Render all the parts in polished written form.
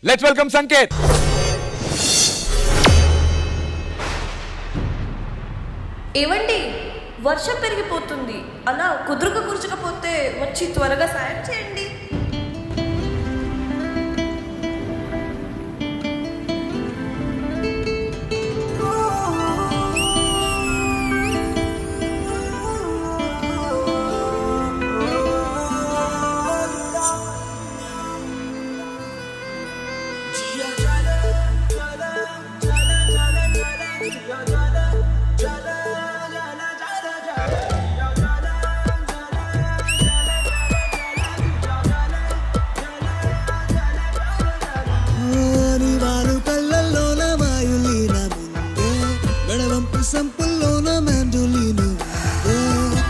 Let's welcome Sanket. ఏవండి, వర్షం పెరిగిపోతుంది. అలా కుదురుకపోతే వచ్చి త్వరగా సాయం చేయండి. సంపుల్లోన మ్యాండోలిను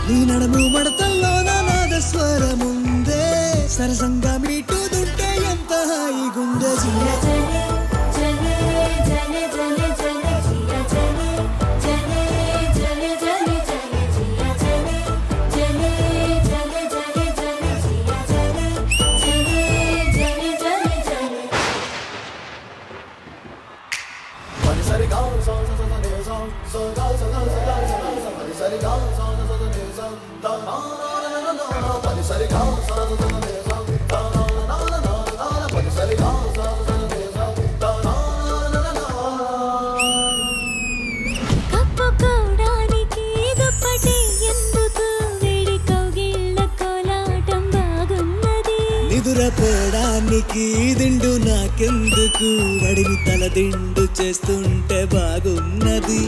నీ నడుము మడతల్లోన నాదస్వరముందే సరసంగా మీటుదుంటే ఎంత హాయిగుందే నిదురపోవడానికి దిండు నాకెందుకు వడిని తల దిండు చేస్తుంటే బాగున్నది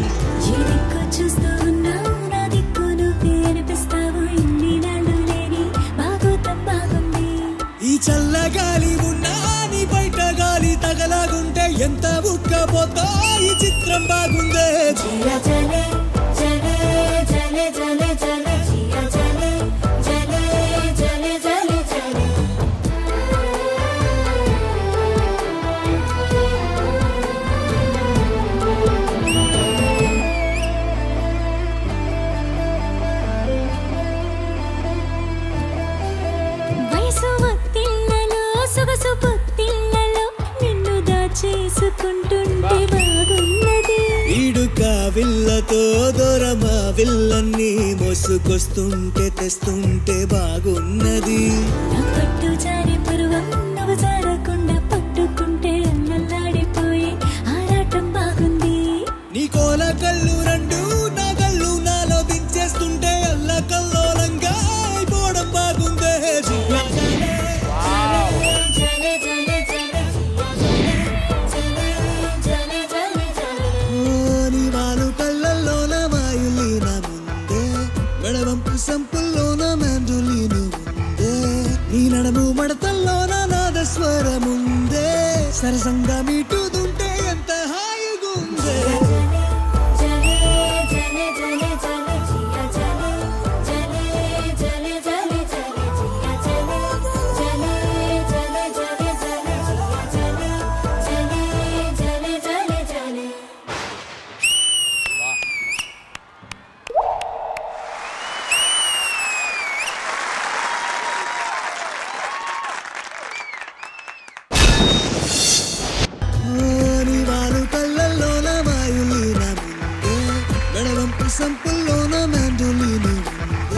చూస్తూ ఉన్నావు నా దిక్కు నువ్వే అనిపిస్తావు ఇన్ని నాళ్ళు లేని బాగుతం బాగుంది ఈ చల్లగాలి ఉన్నా నీ బయట గాలి తగలాగుంటే ఎంత ఉక్కపోతా ఈ చిత్రం బాగుందే జియా జలే జలే జలే జలే జలే జియా జలే జలే జలే జలే జలే చేసుకుంటుంటే బాగున్నది ఈడుక విల్లతో దూరమా విల్లన్ని మోసుకొస్తుంటే తెస్తుంటే బాగున్నది నా పట్టు జారి పరువం నువ్వు జారకుండా పట్టుకుంటే అల్లల్లాడిపోయి ఆరాటం బాగుంది నీ కోల కళ్ళు రెండు నా కళ్ళు నాలో దించేస్తుంటే అల్ల కల్లోలంగా అయిపోవడం బాగుందే సంపుల్లోన మ్యాండోలిను ఉందే నీ నడుము మడతల్లోన నాదస్వరముందే సరసంగా మీటుదుంటే ఎంత హాయిగుందే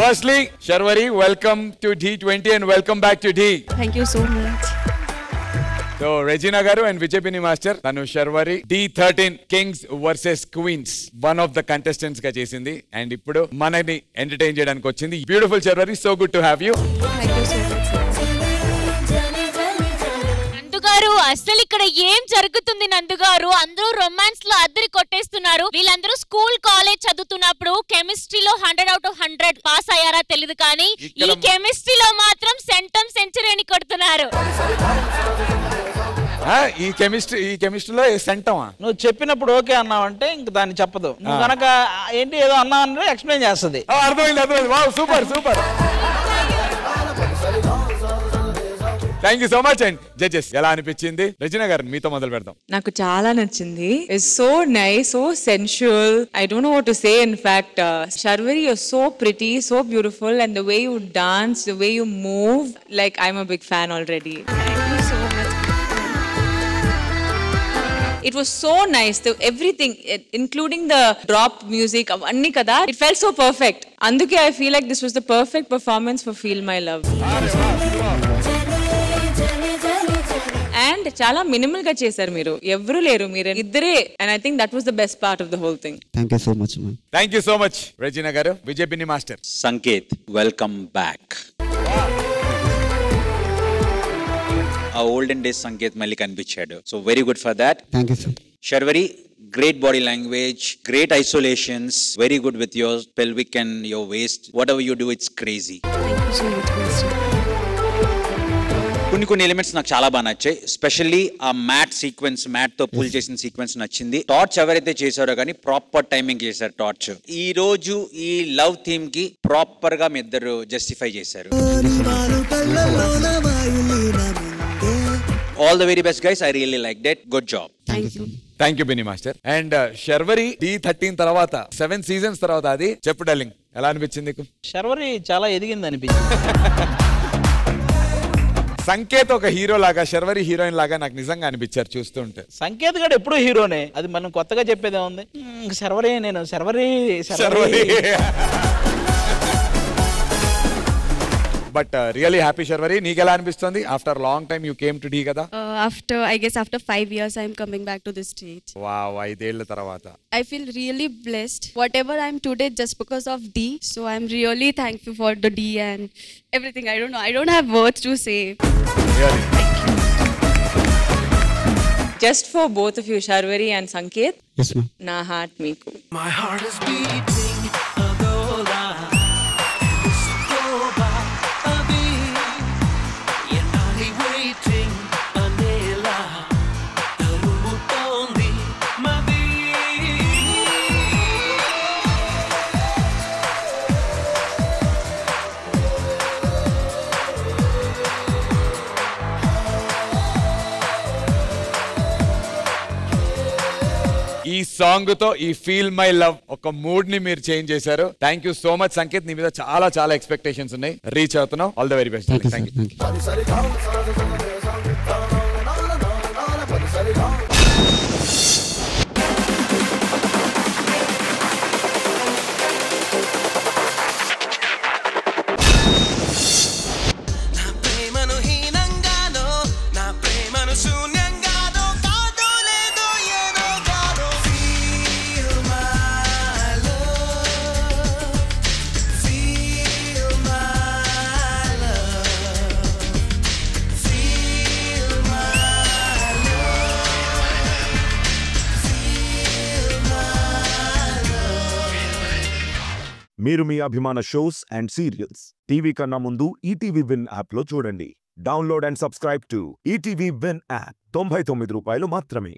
Firstly, Sharvari, welcome to D20 and welcome back to D. Thank you so much. So, Regina Garu and Vijay Bini Master, Tanu Sharvari, D13 Kings versus Queens. One of the contestants ga chesindi and ippudu manani entertain cheyadaniki vachindi. Beautiful Sharvari, so good to have you. Thank you so much. నందుగారు అసలు ఇక్కడ ఏం జరుగుతుంది నందుగారు? అందరూ romance లో అద్దరి కొట్టేస్తున్నారు. వీళ్ళందరూ school college చదువుతున్నప్పుడు కెమిస్ట్రీలో 100 out of 100 పాస్ అయ్యారా తెలియదు, కానీ ఈ కెమిస్ట్రీలో మాత్రం సెంచరీని కొడుతున్నారు. ఈ కెమిస్ట్రీలో సెంటమా? నువ్వు చెప్పినప్పుడు ఓకే అన్నావంటే ఇంక దాన్ని చెప్పదు. నువ్వు కనుక ఏంటి ఏదో అన్నావు ఎక్స్ప్లెయిన్ చేస్తుంది. అర్థమైంది. Wow, super super. Thank you so much. And judges ఎలా అనిపించింది? రచన గారు మీతో మొదలు పెడదాం. నాకు చాలా నచ్చింది. It's so nice, so sensual. I don't know what to say. In fact Sharvari, you're so pretty, so beautiful, and the way you dance, the way you move, like I'm a big fan already. Thank you so much. It was so nice. Everything, including the drop music, avanni kada. It felt so perfect. Anduke I feel like this was the perfect performance for Feel My Love. And చాలా minimal గా చేశారు మీరు. ఎవరు లేరు, మీరు ఇద్దరే. And I think that was the best part of the whole thing. Thank you so much, man. Thank you so much Regina గారు. విజయ్ పిన్ని మాస్టర్. Sanket, welcome back. ఆ ఓల్డెన్ డేస్ సంకేత్ మళ్ళీ కనిపించాడు. So very good for that. Thank you, sir. Sharvari, great body language, great isolations, very good with your pelvic and your waist. Whatever you do, it's crazy. Thank you so much, Master. కొన్ని elements నాకు చాలా బాగా నచ్చాయి. Specially ఆ mat sequence, mat తో pull చేసిన sequence నచ్చింది. Torch ఎవరైతే చేశారో కానీ ప్రాపర్ టైమింగ్ చేశారు టార్చ్. ఈ రోజు ఈ లవ్ థీమ్ కి ప్రాపర్ గా మీ ఇద్దరు జస్టిఫై చేశారు. All the very best guys. I really like that. Good job. Thank you బిని మాస్టర్. అండ్ శర్వరి D13 తర్వాత 7 సీజన్స్ తర్వాత అది చెప్పు డార్లింగ్, ఎలా అనిపించింది నీకు? శర్వరి చాలా ఎదిగింది అనిపించింది. సంకేత్ ఒక హీరో లాగా, శర్వరి హీరోయిన్ లాగా నాకు నిజంగా అనిపించారు చూస్తుంటే. సంకేత్ గడు ఎప్పుడూ హీరోనే, అది మనం కొత్తగా చెప్పేదే ఉంది. శర్వరి, నేను Sharvari. But really happy Sharvari. నీకు ఎలా అనిపిస్తుంది? After long time you came to Dhee కదా? After 5 years, I'm coming back to this stage. Wow, 5 ఏళ్ల తర్వాత. I feel really blessed. Whatever I'm today, just because of D. So I'm really thankful for the D and everything. I don't know. I don't have words to say. Really? Just for both of you, Sharvari and Sanket. Yes, ma'am. Na heart meeku. My heart is beating adola istoba abi yenali waiting anela tarumutondi madi ఈ song తో ఈ feel my love ఒక mood ని మీరు change చేశారు. Thank you so much Sanket. నీ మీద చాలా చాలా ఎక్స్పెక్టేషన్స్ ఉన్నాయి. రీచ్ అవుతున్నావు. All the very best. Thank you, thank sir. You. Thank you. నా ప్రేమను హీనంగానో నా ప్రేమను శూన్యంగానో కాదో లేదో ఏదో కాదో Feel my love Feel my love Feel my love Feel my love. మీరు మీ అభిమాన షోస్ అండ్ సీరియల్స్ టీవీ కన్నా ముందు ఈటీవీ విన్ యాప్ లో చూడండి. Download and subscribe to ETV win app. 99 రూపాయలు మాత్రమే.